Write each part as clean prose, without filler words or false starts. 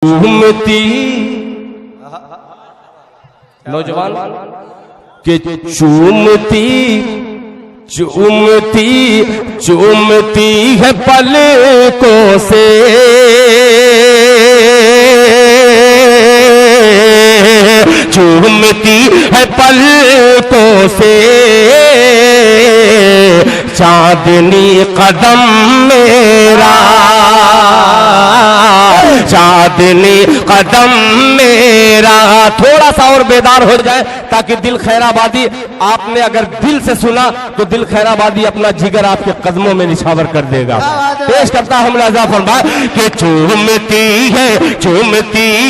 चूमती नौजवान के चूमती चूमती चूमती है पलकों से चूमती है पलकों से चांदनी कदम मेरा चांदनी कदम मेरा। थोड़ा सा और बेदार हो जाए ताकि दिल खैराबादी, आपने अगर दिल से सुना तो दिल खैराबादी अपना जिगर आपके कदमों में निछावर कर देगा। पेश करता हूं मुलाजा फरमा कि चूमती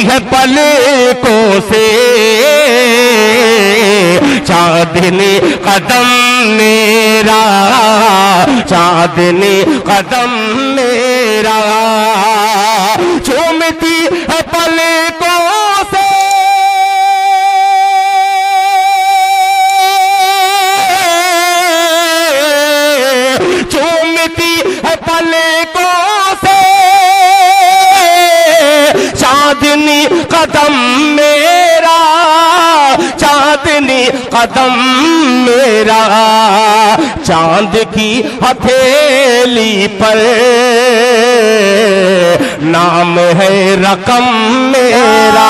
है पलकों से चांदनी कदम मेरा चांदनी कदम मेरा। चूमती है पलकों से चूमती है पलकों से चांदनी कदम मेरा चांदनी कदम मेरा। चांद की हथेली पर नाम है रकम मेरा।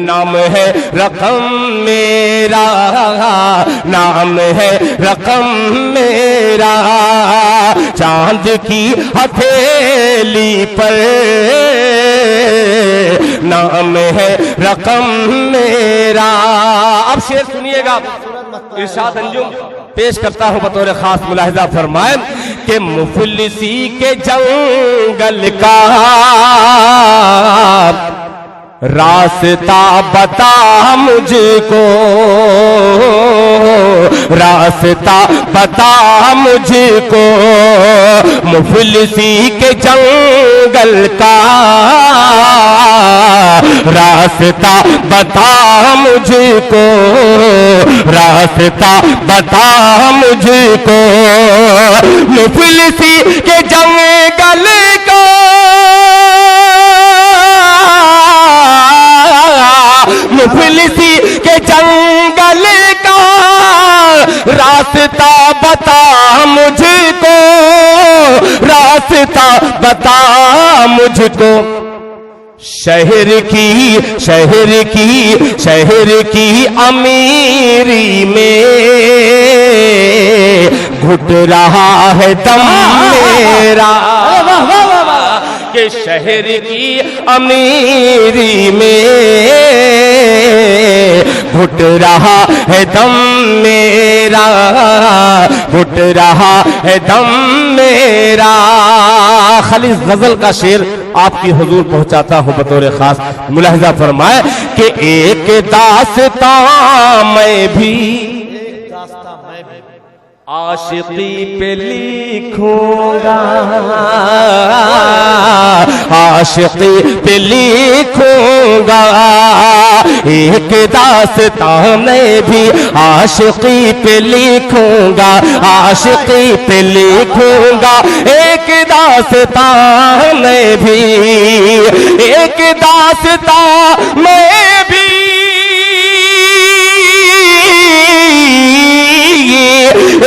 नाम है रकम मेरा नाम है रकम मेरा। चांद की हथेली पर नाम है रकम मेरा। अब शेर सुनिएगा, इरशाद अंजुम पेश करता हूं बतौर खास। मुलाहिजा फरमाए कि मुफलिसी के जंगल का रास्ता बता मुझको रास्ता बता मुझको। मुफलिसी के जंगल का रास्ता बता मुझको रास्ता बता मुझको। मुफलिसी के जंगल का मुफलिसी के जंगल का रास्ता बता मुझको रास्ता बता मुझको। शहर की अमीरी में घुट रहा है दम मेरा। कि शहर की अमीरी में घुट रहा है दम मेरा घुट रहा है दम मेरा। खालिस गजल का शेर आपकी हुजूर पहुंचाता हूं बतौर खास। मुलाहिजा फरमाए कि एक दास्तां मैं भी आशिकी पे लिखूंगा आशिकी पे लिखूंगा। एक दास्तां मैं भी आशिकी पे लिखूंगा आशिकी पे लिखूंगा। एक दास्तां मैं भी एक दास्तां मैं भी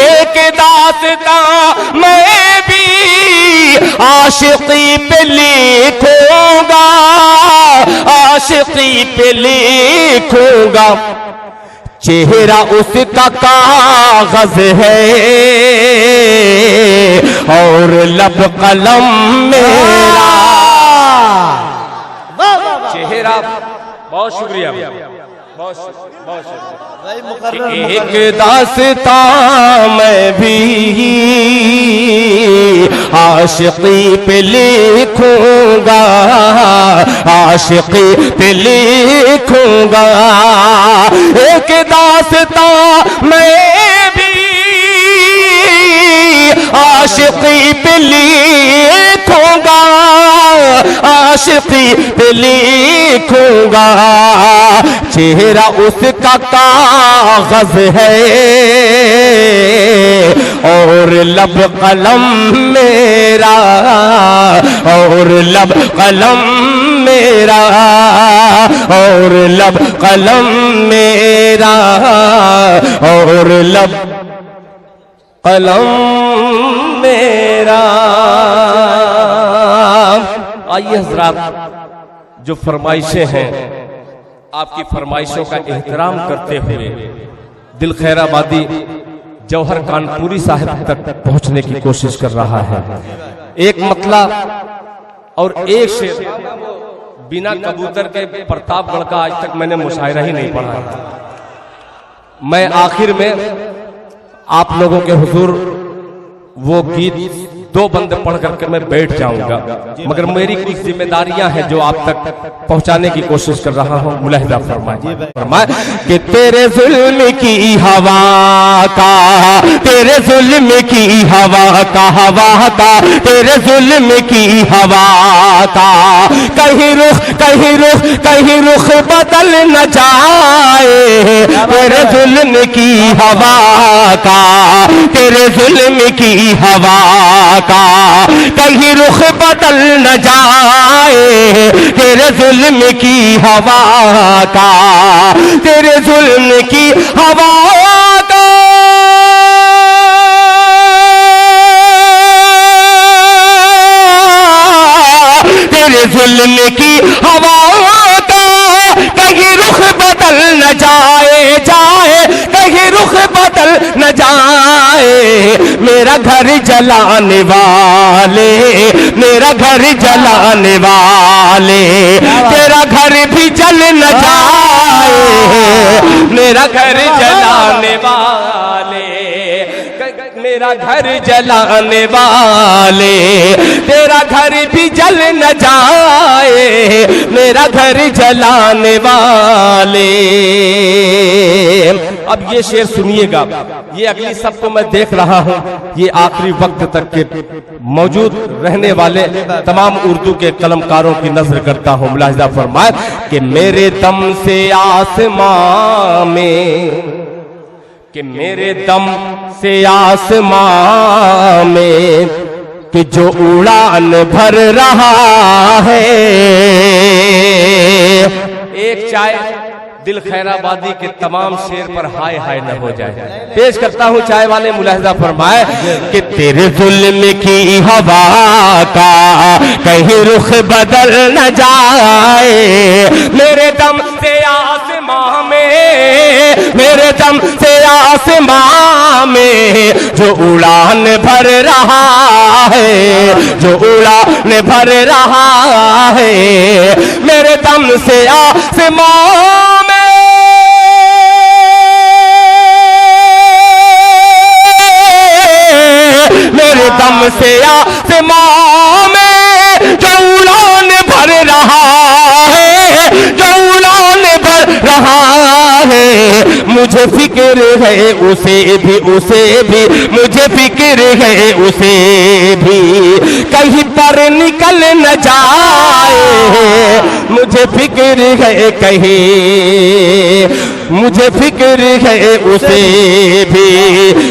एक दास्तां मैं भी आशिकी पे लिखूंगा आशिकी पे लिखूंगा। चेहरा उसका कागज है और लब कलम मेरा। चेहरा बहुत शुक्रिया एक दास्तां मैं भी आशिकी पे लिखूंगा आशिकी पे लिखूंगा। एक दास्तां मैं भी आशिकी पे लिखूंगा, आशिकी पे लिखूंगा, चेहरा उसका कागज है और लब कलम मेरा, और लब कलम मेरा, और लब कलम मेरा, और लब कलम मेरा। आइए हजरात, जो फरमाइशें हैं आपकी फरमाइशों का एहतराम करते हुए दिल खैराबादी जौहर कानपुरी साहिब तक पहुंचने की कोशिश कर रहा है। एक मतला और एक शेर बिना कबूतर के प्रतापगढ़ का आज तक मैंने मुशायरा ही नहीं पढ़ा है। मैं आखिर में आप लोगों के हुजूर वो गीत दो बंद पढ़ करके मैं बैठ जाऊंगा, मगर मेरी कुछ जिम्मेदारियां हैं जो आप तक पहुंचाने की कोशिश कर रहा हूं। मुलाहिजा फरमाए कि तेरे जुल्म की हवा का, तेरे जुल्म की हवा का, हवा का, तेरे जुल्म की हवा का, कहीं रुख कहीं रुख कहीं रुख बदल न जाए, तेरे जुल्म की हवा का, तेरे जुल्म की हवा का, कहीं रुख बदल न जाए, तेरे जुल्म की हवा का, तेरे जुल्म की हवा का, तेरे जुल्म की हवा का, कहीं रुख बदल न जाए, जाए कहीं रुख बदल न जाए, मेरा घर जलाने वाले, मेरा घर जलाने वाले, तेरा घर भी जल न जाए, मेरा घर जलाने वाले, मेरा घर जलाने वाले, तेरा घर भी जल न जाए, मेरा घर जलाने वाले। अब ये शेर सुनिएगा, ये अगली सब को मैं देख रहा हूं, ये आखिरी वक्त तक के मौजूद रहने वाले तमाम उर्दू के कलमकारों की नजर करता हूं। मुलाहिजा फरमाए कि मेरे दम से आसमां में, कि मेरे दम से आसमां में, कि जो उड़ान भर रहा है। एक चाय दिल खैराबादी के तमाम शेर पर हाय हाय न हो जाए। पेश करता हूं चाय वाले, मुलाहिजा फरमाए कि तेरे जुल्म की हवा का कहीं रुख बदल न जाए, मेरे दम से आसमां में, मेरे दम से आसमां में, जो उड़ान भर रहा है, जो उड़ान भर रहा है, मेरे दम से आसमां में, मेरे दम से आसमां में, जो उड़ान भर रहा है, जो उड़ान भर रहा है, मुझे फिक्र है उसे भी, उसे भी मुझे फिक्र है उसे भी, कहीं पर निकल न जाए, मुझे फिक्र है कहीं, मुझे फिक्र है उसे भी,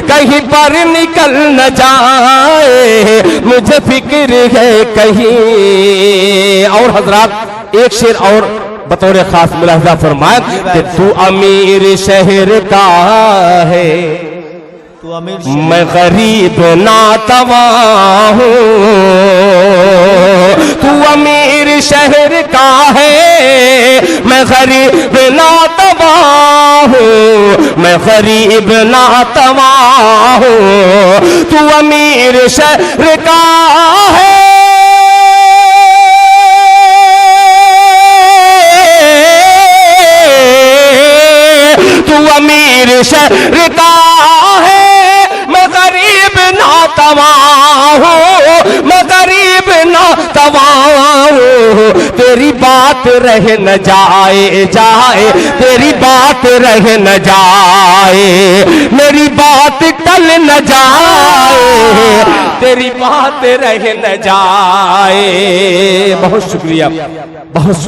कहीं पर निकल न जाए, मुझे फिक्र है कहीं। और हजरात एक शेर और बतौर खास मुलाहिजा फरमाए कि तू अमीर शहर का है, मैं गरीब नातवा हूँ, तू अमीर शहर का है, मैं गरीब नातवा हूँ, मैं गरीब नातवा हूँ, तू अमीर शहर का है, तू अमीर शहर का है, मैं गरीब नातवा हूँ, मैं गरीब नातवा हूँ, तेरी बात रह न जाए जाए, तेरी बात रह न जाए, मेरी बात टल न जाए, तेरी बात रह न जाए। बहुत शुक्रिया, बहुत शुक्रिया।